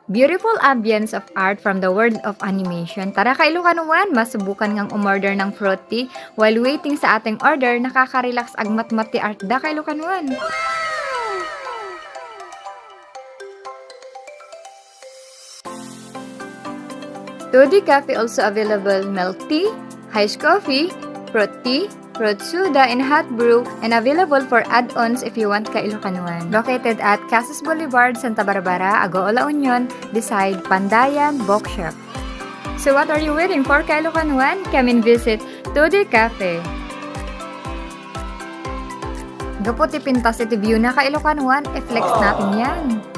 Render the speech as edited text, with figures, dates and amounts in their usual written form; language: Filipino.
Beautiful ambience of art from the world of animation. Tara ka Ilocanuan, masubukan ngang umorder ng fruit tea while waiting sa ating order, nakaka-relax agmat-mat ti art da ka Ilocanuan. Todi Cafe also available milk tea, iced coffee, fruit tea, fruit soda, and hot brew, and available for add-ons if you want ka Ilocanuan. Located at Casas Boulevard, Santa Barbara, Agoola Union, beside Pandayan Bookshop. So what are you waiting for ka Ilocanuan? Come and visit Todi Cafe. Gaputi pintas iti view na ka Ilocanuan, i-flex natin yan.